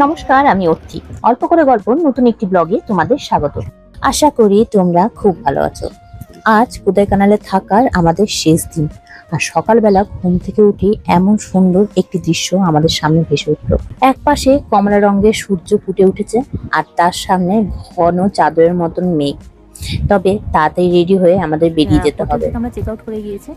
নমস্কার, আমি অর্থি। অল্প করে গল্প নতুন একটি ব্লগে তোমাদের স্বাগত। আশা করি তোমরা খুব ভালো আছো। আজ কোদাইকানালে থাকার আমাদের শেষ দিন, আর সকালবেলা ঘুম থেকে উঠে এমন সুন্দর একটি দৃশ্য আমাদের সামনে ভেসে উঠলো। এক পাশে কমলা রঙের সূর্য ফুটে উঠেছে, আর তার সামনে ঘন চাদরের মতন মেঘ। তবে তাড়াতাড়ি রেডি হয়ে আমাদের বেরিয়ে যেতে হবে। আমরা চেক আউট করে গিয়েছে,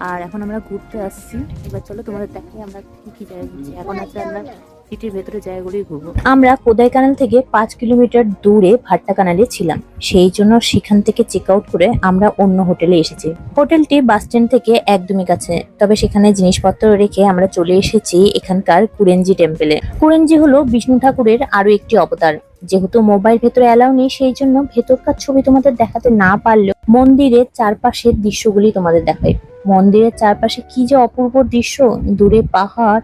আর এখন আমরা ঘুরতে আসছি। এবার চলো তোমাদের দেখাই আমরা কি কি জায়গায় ঘুরছি। এখন আছে আমরা সিটির ভেতরে জায়গাগুলোই ঘুরবো। আমরা কোদাইকানাল থেকে 5 কিলোমিটার দূরে ভাট্টাকানালে ছিলাম, সেই জন্য সেখান থেকে চেক আউট করে আমরা অন্য হোটেলে এসেছি। হোটেলটি বাস স্ট্যান্ড থেকে একদমই কাছে, তবে সেখানে জিনিসপত্র রেখে আমরা চলে এসেছি এখানকার কুরেঞ্জি টেম্পলে। কুরেঞ্জি হলো বিষ্ণু ঠাকুরের আরো একটি অবতার। যেহেতু মোবাইল ভেতরে অ্যালাউ নেই, সেই জন্য ভেতরকার ছবি তোমাদের দেখাতে না পারলেও মন্দিরের চারপাশের দৃশ্যগুলি তোমাদের দেখাই। মন্দিরের চারপাশে কি যে অপূর্ব দৃশ্য, দূরে পাহাড়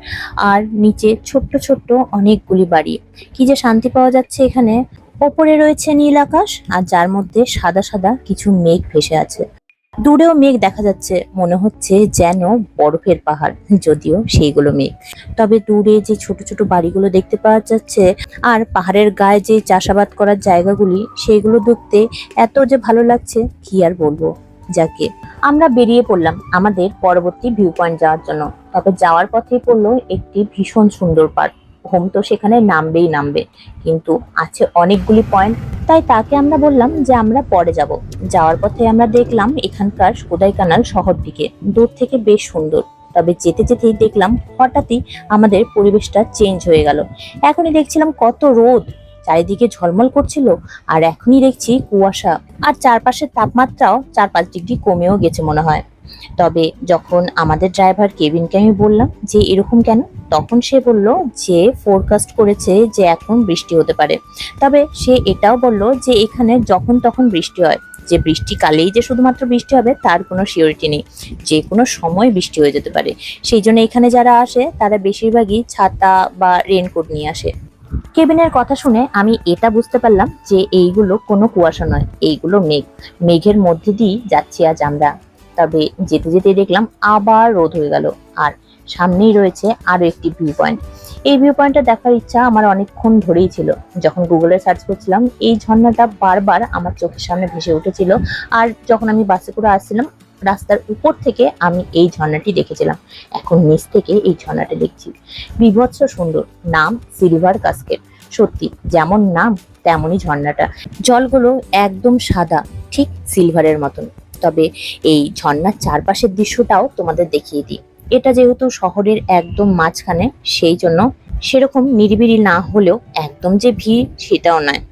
আর নিচে ছোট্ট ছোট্ট অনেকগুলি বাড়ি। কি যে শান্তি পাওয়া যাচ্ছে এখানে। ওপরে রয়েছে নীল আকাশ, আর যার মধ্যে সাদা সাদা কিছু মেঘ ভেসে আছে। দূরেও মেঘ দেখা যাচ্ছে, মনে হচ্ছে যেন বরফের পাহাড়, যদিও সেইগুলো মেঘ। তবে দূরে যে ছোট ছোট বাড়িগুলো দেখতে পাওয়া যাচ্ছে, আর পাহাড়ের গায়ে যে চাষাবাদ করার জায়গাগুলি, সেইগুলো দেখতে এত যে ভালো লাগছে কি আর বলবো। যাকে আমরা বেরিয়ে পড়লাম আমাদের পরবর্তী ভিউ পয়েন্ট যাওয়ার জন্য। তবে যাওয়ার পথেই পড়লো একটি ভীষণ সুন্দর পার্ক। হোম তো সেখানে নামবে, কিন্তু আছে অনেকগুলি পয়েন্ট, তাই তাকে আমরা বললাম যে আমরা পরে যাব। যাওয়ার পথে আমরা দেখলাম এখানকার কোদাইকানাল শহরটিকে দূর থেকে বেশ সুন্দর। তবে যেতে যেতেই দেখলাম হঠাৎই আমাদের পরিবেশটা চেঞ্জ হয়ে গেল। এখনই দেখছিলাম কত রোদ, চারিদিকে ঝলমল করছিল, আর এখনই দেখছি কুয়াশা, আর চারপাশের তাপমাত্রাও 4-5 ডিগ্রি কমেও গেছে মনে হয়। তবে যখন আমাদের ড্রাইভার কেভিনকে আমি বললাম যে এরকম কেন, তখন সে বলল যে ফোরকাস্ট করেছে যে এখন বৃষ্টি হতে পারে। তবে সে এটাও বলল যে এখানে যখন তখন বৃষ্টি হয়, যে বৃষ্টিকালেই যে শুধুমাত্র বৃষ্টি হবে তার কোনো সিওরিটি নেই, যে কোনো সময় বৃষ্টি হয়ে যেতে পারে। সেই জন্য এখানে যারা আসে তারা বেশিরভাগই ছাতা বা রেনকোট নিয়ে আসে। কেবিনের কথা শুনে আমি এটা বুঝতে পারলাম যে এইগুলো কোনো কুয়াশা নয়, এইগুলো মেঘ। মেঘের মধ্যে দিয়ে যাচ্ছি আজ আমরা। তবে যেতে যেতে দেখলাম আবার রোদ হয়ে গেল, আর সামনেই রয়েছে আরো একটি ভিউ পয়েন্ট। এই ভিউ পয়েন্টটা দেখার ইচ্ছা আমার অনেকক্ষণ ধরেই ছিল। যখন গুগলে সার্চ করছিলাম, এই ঝর্ণাটা বারবার আমার চোখের সামনে ভেসে উঠেছিল। আর যখন আমি বাসে করে আসছিলাম, রাস্তার উপর থেকে আমি এই ঝর্ণাটি দেখেছিলাম। এখন নিচ থেকে এই ঝর্ণাটা দেখছি। বিভৎস সুন্দর, নাম সিলভার কাস্কেট। সত্যি যেমন নাম তেমনই ঝর্ণাটা। জলগুলো একদম সাদা, ঠিক সিলভারের মতন। তবে এই ঝর্ণার চারপাশের দৃশ্যটাও তোমাদের দেখিয়ে দিই। এটা যেহেতু শহরের একদম মাঝখানে, সেই জন্য সেরকম নিরিবিলি না হলেও একদম যে ভিড় সেটাও নয়।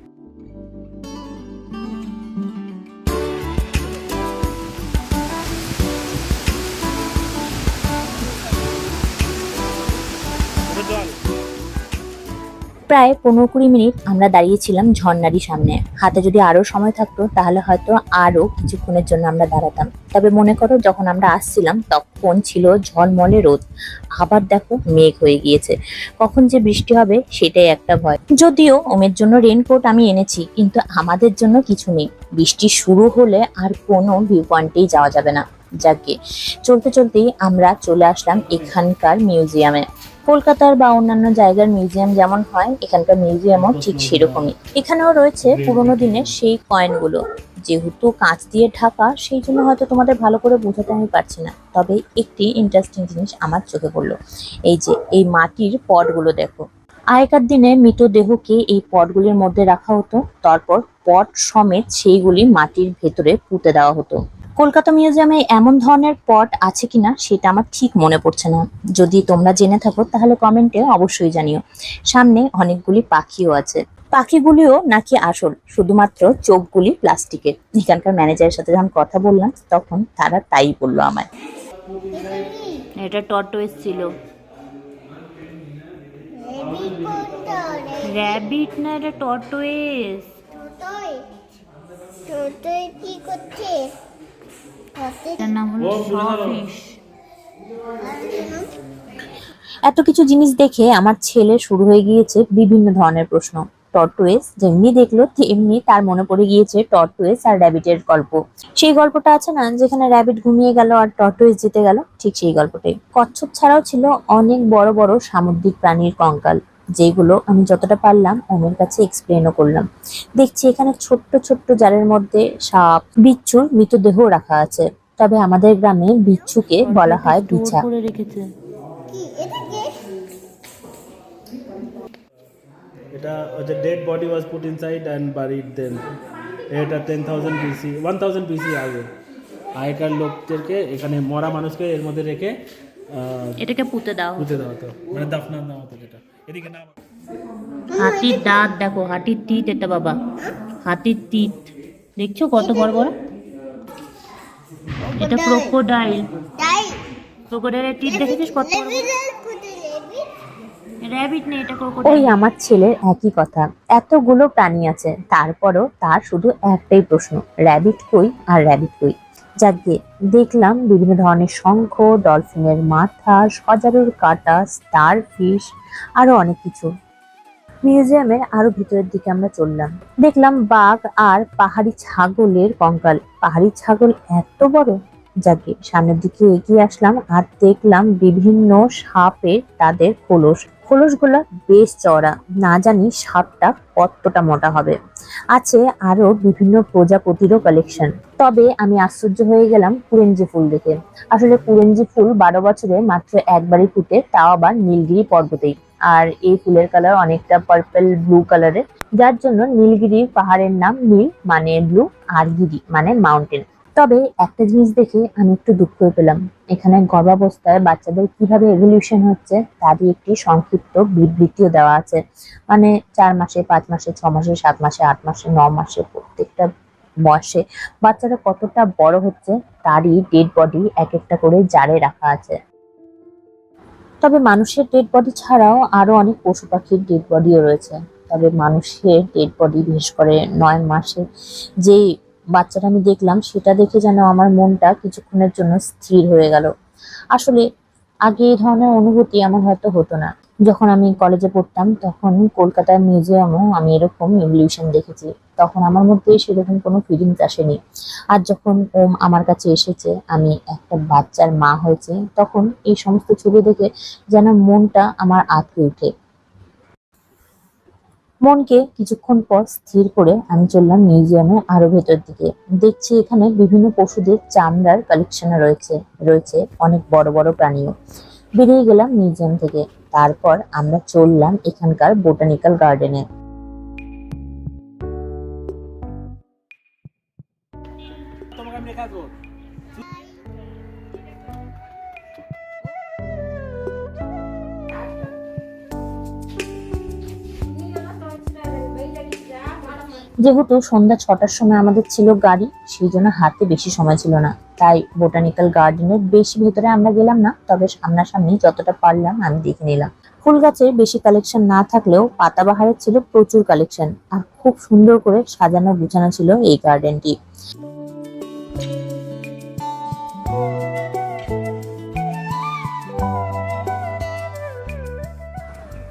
প্রায় 15-20 মিনিট আমরা দাঁড়িয়েছিলাম ঝর্ণারই সামনে। হাতে যদি আরো সময় থাকতো তাহলে হয়তো আরো কিছুক্ষণের জন্য আমরা দাঁড়াতাম। তবে মনে করো যখন আমরা আসছিলাম তখন ছিল ঝলমলে রোদ, আবার দেখো মেঘ হয়ে গিয়েছে। কখন যে বৃষ্টি হবে সেটাই একটা ভয়। যদিও ওমের জন্য রেনকোট আমি এনেছি, কিন্তু আমাদের জন্য কিছু নেই। বৃষ্টি শুরু হলে আর কোনো ভিউ পয়েন্টেই যাওয়া যাবে না। যাকে চলতে চলতেই আমরা চলে আসলাম এখানকার মিউজিয়ামে। কলকাতার বা অন্যান্য জায়গার মিউজিয়াম যেমন হয়, এখানকার মিউজিয়ামও ঠিক সেরকমই। এখানেও রয়েছে পুরোনো দিনের সেই কয়েনগুলো। যেহেতু কাঁচ দিয়ে ঢাকা, সেই জন্য হয়তো তোমাদের ভালো করে বোঝাতে আমি পারছি না। তবে একটি ইন্টারেস্টিং জিনিস আমার চোখে পড়লো। এই যে এই মাটির পটগুলো দেখো। আগেকার দিনে মৃতদেহকে এই পটগুলির মধ্যে রাখা হতো, তারপর পট সমেত সেইগুলি মাটির ভেতরে পুঁতে দেওয়া হতো। কলকাতা মিউজিয়ামে এমন ধরনের পট আছে কিনা সেটা আমার ঠিক মনে পড়ছে না। যদি তোমরা জেনে থাকো তাহলে কমেন্টে অবশ্যই জানিও। সামনে অনেকগুলি পাখিও আছে। পাখিগুলিও নাকি আসল, শুধুমাত্র চোখগুলি প্লাস্টিকের। এখানকার ম্যানেজারের সাথে যখন কথা বললাম তখন তারা তাই বললো আমায়। এটা টর্টয়েস ছিল, র্যাবিট না, এটা টর্টয়েস। কি করছে? এটার নাম হলো স্টারফিশ। এত কিছু জিনিস দেখে আমার ছেলে শুরু হয়ে গিয়েছে বিভিন্ন ধরনের প্রশ্ন। টর্টয়েস যেমনি দেখলো তেমনি তার মনে পড়ে গিয়েছে টর্টয়েস আর র্যাবিটের গল্প। সেই গল্পটা আছে না, যেখানে র্যাবিট ঘুমিয়ে গেল আর টর্টয়েস জিতে গেল, ঠিক সেই গল্পটাই। কচ্ছপ ছাড়াও ছিল অনেক বড় বড় সামুদ্রিক প্রাণীর কঙ্কাল, যেগুলো আমি যতটা পারলাম ওমের কাছে এক্সপ্লেনও করলাম। দেখছি এখানে ছোট্ট ছোট্ট জারের মধ্যে সাপ, বিচ্ছুর মৃতদেহ রাখা আছে। তবে আমাদের গ্রামে বিচ্ছুকে বলা হয় বিছা। করে রেখেছে। কি এটা কে? এটা the dead body was put inside and buried then. এটা 10,000 BC 1000 BC আগে আগেকার লোকদেরকে এখানে মরা মানুষকে এর মধ্যে রেখে এটাকে পুঁতে দাও। পুঁতে দেওয়া হতো, মানে দাফনা দেওয়া হতো যেটা। এদিকে না হাতির দাঁত দেখো, হাতির তিত, এটা বাবা হাতির তিত দেখছো কত বড় বড়। এটা ক্রোকোডাইল, তাই ক্রোকোডাইলের তিত দেখেছিস কত বড় বড়? লেবিল কোথায় লেবিল? র্যাবিট নেই, এটা ওই ক্রোকোডাইল। আমার ছেলের একই কথা, এতগুলো প্রাণী আছে তারপরও তার শুধু একটাই প্রশ্ন, র্যাবিট কই আর র্যাবিট কই। যাকে দেখলাম বিভিন্ন ধরনের শঙ্খ, ডলফিনের মাথা, সজারুর কাঁটা, স্টার ফিশ, আরো অনেক কিছু। মিউজিয়ামের আরো ভিতরের দিকে আমরা চললাম, দেখলাম বাঘ আর পাহাড়ি ছাগলের কঙ্কাল। পাহাড়ি ছাগল এত বড়! যাকে সামনের দিকে এগিয়ে আসলাম আর দেখলাম বিভিন্ন সাপের তাদের খোলসগুলো বেশ চওড়া, না জানি সাপটা কতটা মোটা হবে। আছে আরো বিভিন্ন প্রজাপতিরও কালেকশন। তবে আমি আশ্চর্য হয়ে গেলাম কুরেঞ্জি ফুল দেখে। আসলে কুরেঞ্জি ফুল 12 বছরে মাত্র একবারই ফুটে, তাও আবার নীলগিরি পর্বতেই। আর এই ফুলের কালার অনেকটা পার্পল ব্লু কালারের, যার জন্য নীলগিরি পাহাড়ের নাম নীল মানে ব্লু আর গিরি মানে মাউন্টেন। তবে একটা জিনিস দেখে আমি একটু দুঃখ পেলাম, এখানে গর্ভাবস্থায় বাচ্চাদের কিভাবে এভলিউশন হচ্ছে তারই একটি সংক্ষিপ্ত বিবৃতিও দেওয়া আছে। মানে 4 মাসে, 5 মাসে, 6 মাসে, 7 মাসে, 8 মাসে, 9 মাসে প্রত্যেকটা বয়সে বাচ্চারা কতটা বড় হচ্ছে তারই ডেড বডি এক একটা করে জারে রাখা আছে। তবে মানুষের ডেড বডি ছাড়াও আরো অনেক পশু পাখির ডেড বডিও রয়েছে। তবে মানুষের ডেড বডি, বিশেষ করে 9 মাসে যে বাচ্চাটা আমি দেখলাম, সেটা দেখে যেন আমার মনটা কিছুক্ষণের জন্য স্থির হয়ে গেল। আসলে আগে এই ধরনের অনুভূতি আমার হয়তো হতো না। যখন আমি কলেজে পড়তাম তখন কলকাতার মিউজিয়ামেও আমি এরকম ইভলিউশন দেখেছি, তখন আমার মধ্যে সেরকম কোনো ফিলিংস আসেনি। আর যখন ওম আমার কাছে এসেছে, আমি একটা বাচ্চার মা হয়েছে, তখন এই সমস্ত ছবি দেখে যেন মনটা আমার আঁতকে ওঠে। মনকে কিছুক্ষণ পর স্থির করে আমি চললাম মিউজিয়ামের আরো ভেতর দিকে। দেখছি এখানে বিভিন্ন পশুদের চামড়ার কালেকশন রয়েছে অনেক বড় বড় প্রাণীও। বেরিয়ে গেলাম মিউজিয়াম থেকে। তারপর আমরা চললাম এখানকার বোটানিক্যাল গার্ডেনে। তোমাকে আমি দেখাবো। যেহেতু সন্ধ্যা 6টার সময় আমাদের ছিল গাড়ি, সেই জন্য হাতে বেশি সময় ছিল না, তাই বোটানিক্যাল গার্ডেনের বেশি ভেতরে আমরা গেলাম না। তবে সামনাসামনি যতটা পারলাম আমি দেখে নিলাম। ফুল গাছের বেশি কালেকশন না থাকলেও পাতাবাহারের ছিল প্রচুর কালেকশন, আর খুব সুন্দর করে সাজানো গুছানো ছিল এই গার্ডেনটি।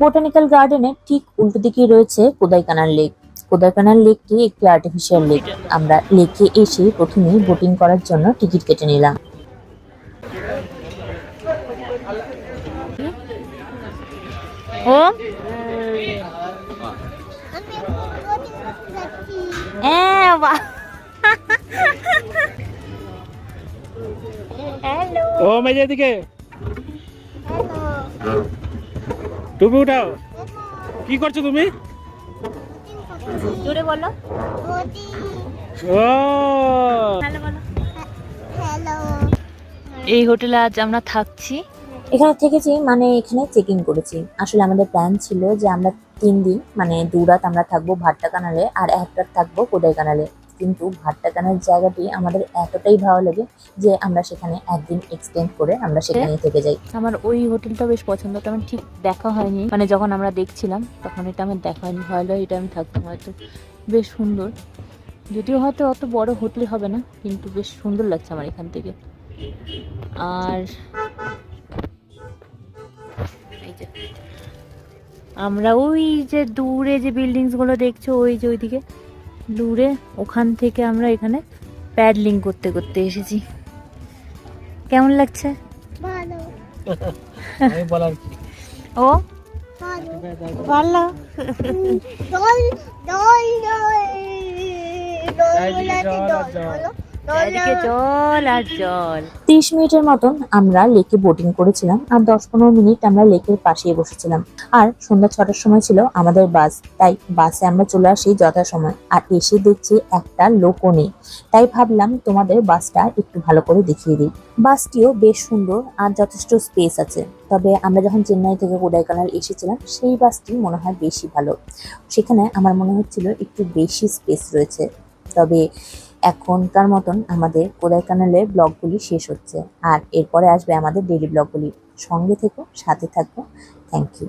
বোটানিক্যাল গার্ডেনের ঠিক উল্টো দিকেই রয়েছে কোদাইকানাল লেক। কোদাইকানাল লেকটি একটি আর্টিফিশিয়াল লেক। আমরা লেকে এসে প্রথমেই বোটিং করার জন্য টিকিট কেটে নিলাম। ও আমি কোডিং করছি। হ্যালো, ও মেজে দিকে হ্যালো টুপি উঠাও। কি করছো তুমি? জোরে বলো। কোডিং ও হ্যালো বলো। হ্যালো এই হোটেলে আজ আমরা থাকছি। এখানে থেকেছি মানে এখানে চেকিং করেছি। আসলে আমাদের প্ল্যান ছিল যে আমরা 3 দিন মানে 2 রাত আমরা থাকবো ভাট্টাকানালে আর 1 রাত থাকবো কোদাইকানালে। কিন্তু ভাট্টাকানাল জায়গাটি আমাদের এতটাই ভালো লাগে যে আমরা সেখানে একদিন এক্সটেন্ড করে আমরা সেখানেই থেকে যাই। আমার ওই হোটেলটা বেশ পছন্দ, ওটা আমার ঠিক দেখা হয়নি, মানে যখন আমরা দেখছিলাম তখন এটা আমার দেখা হয়নি। ভালো এটা আমি থাকতাম হয়তো, বেশ সুন্দর। যদিও হয়তো অত বড় হোটেল হবে না, কিন্তু বেশ সুন্দর লাগছে আমার এখান থেকে। আর এই যে আমরা ওই যে দূরে যে বিল্ডিংস গুলো দেখছো, ওই যে ওইদিকে দূরে, ওখান থেকে আমরা এখানে প্যাডলিং করতে করতে এসেছি। কেমন লাগছে? ভালো আমি বলার কি? ও ভালো ভালো। দল দল দল চারিদিকে জল আর জল। চারিদিকে জল আর জল। 30 মিনিটের মতন আমরা লেকে বোটিং করেছিলাম, আর 10-15 মিনিট আমরা লেকের পাশেই বসেছিলাম। আর সন্ধ্যা 6টার সময় ছিল আমাদের বাস, তাই বাসে আমরা চলে আসি যথাসময়। আর এসে দেখছি একটা লোকও নেই, তাই ভাবলাম তোমাদের বাসটা একটু ভালো করে দেখিয়ে দিই। বাসটিও বেশ সুন্দর আর যথেষ্ট স্পেস আছে। তবে আমরা যখন চেন্নাই থেকে কোডাইকানাল এসেছিলাম, সেই বাসটি মনে হয় বেশি ভালো। সেখানে আমার মনে হচ্ছিল একটু বেশি স্পেস রয়েছে। তবে এখনকার মতন আমাদের কোডাইকানালের ব্লগগুলি শেষ হচ্ছে, আর এরপরে আসবে আমাদের ডেইলি ব্লগগুলি। সঙ্গে থেকো, সাথে থাকো। Thank you.